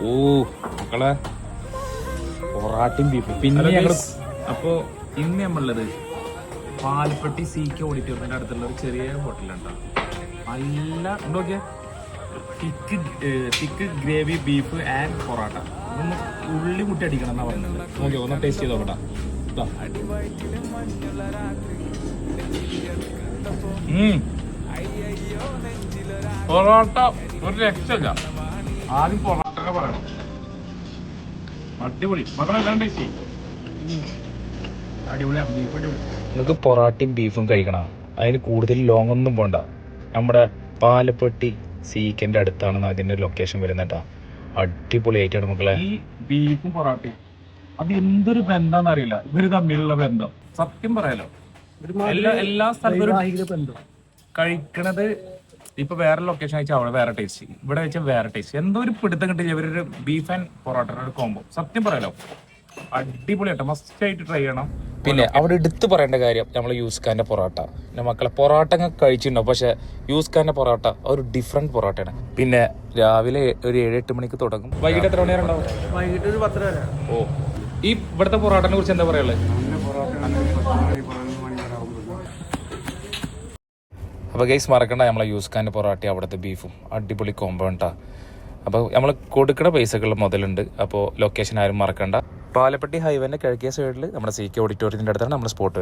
ഓ മക്കളെ പൊറാട്ടയും ബീഫും. പിന്നെ ഞങ്ങൾ അപ്പോ ഇന്ന് നമ്മളുള്ളത് പാലപ്പെട്ടി CK ഓഡിറ്റോറിയത്തിന്റെ അടുത്തുള്ള ഒരു ചെറിയ ഹോട്ടലുണ്ടാവും. നല്ല നോക്കിയ thick gravy beef and parotta. ഒന്ന് ഉള്ളി മുട്ടി അടിക്കണം എന്നാ പറഞ്ഞത്. നോക്കിയോ, ഒന്ന് ടേസ്റ്റ് ചെയ്ത് നോക്കട്ടാ. പൊറോട്ട ഒരു രക്ഷയില്ല. ആദ്യം പൊറോട്ട പറയണം. അടിപൊളി മക്കളെല്ലാം ടേസ്റ്റ് അടിപൊളിയാണ്. ബീഫ് അടിപൊളി. നിങ്ങൾക്ക് പൊറാട്ടയും ബീഫും കഴിക്കണം. അതിന് കൂടുതൽ ലോങ് ഒന്നും പോണ്ട. നമ്മുടെ പാലപ്പെട്ടി CKന്റെ അടുത്താണ് അതിന്റെ ലൊക്കേഷൻ വരുന്നേട്ടാ. അടിപൊളിയായിട്ടാണ് മക്കളെ. ഈ ബീഫും പൊറാട്ടയും അത് എന്തൊരു ബന്ധമാണെന്ന് അറിയില്ല ഇവര് തമ്മിലുള്ള ബന്ധം. സത്യം പറയാലോ, എല്ലാ സ്ഥലത്തും കഴിക്കണത് ഇപ്പൊ വേറെ ലൊക്കേഷൻ അയച്ചാൽ അവിടെ വേറെ ടേസ്റ്റ്, ഇവിടെ വെച്ചാൽ വേറെ ടേസ്റ്റ്. എന്തോ ഒരു പിടുത്തം കിട്ടില്ല ഇവരൊരു ബീഫ് ആൻഡ് പൊറോട്ടയുടെ ഒരു കോംബോ. സത്യം പറയാലോ അടിപൊളിയായിട്ട് മസ്റ്റ് ആയിട്ട് ട്രൈ ചെയ്യണം. പിന്നെ അവിടെ എടുത്തു പറയേണ്ട കാര്യം നമ്മൾ യൂസ്കാന്റെ പൊറോട്ട. പിന്നെ മക്കളെ പൊറോട്ട കഴിച്ചിട്ടുണ്ടോ? പക്ഷെ യൂസ്കാന്റെ പൊറോട്ട ഒരു ഡിഫറെന്റ് പൊറോട്ടയാണ്. പിന്നെ രാവിലെ ഒരു 7-8 മണിക്ക് തുടങ്ങും. വൈകിട്ട് എത്ര മണി വരെ ഉണ്ടാവും? വൈകിട്ട് ഒരു 10 വരെ. ഓ, ഈ ഇവിടുത്തെ പൊറോട്ടനെ കുറിച്ച് എന്താ പറയുള്ളത്? അപ്പോൾ ഗൈസ് മറക്കണ്ട, നമ്മളെ യൂസ്കാന്റെ പൊറോട്ട അവിടുത്തെ ബീഫും അടിപൊളി കോംബോ ഉണ്ടാ. അപ്പോൾ നമ്മൾ കൊടുക്കുന്ന പൈസകൾ മുതലുണ്ട്. അപ്പോൾ ലൊക്കേഷൻ ആരും മറക്കണ്ട. പാലപ്പെട്ടി ഹൈവേന്റെ കിഴക്കേ സൈഡിൽ നമ്മുടെ CK ഓഡിറ്റോറിയത്തിന്റെ അടുത്താണ് നമ്മുടെ സ്പോട്ട്.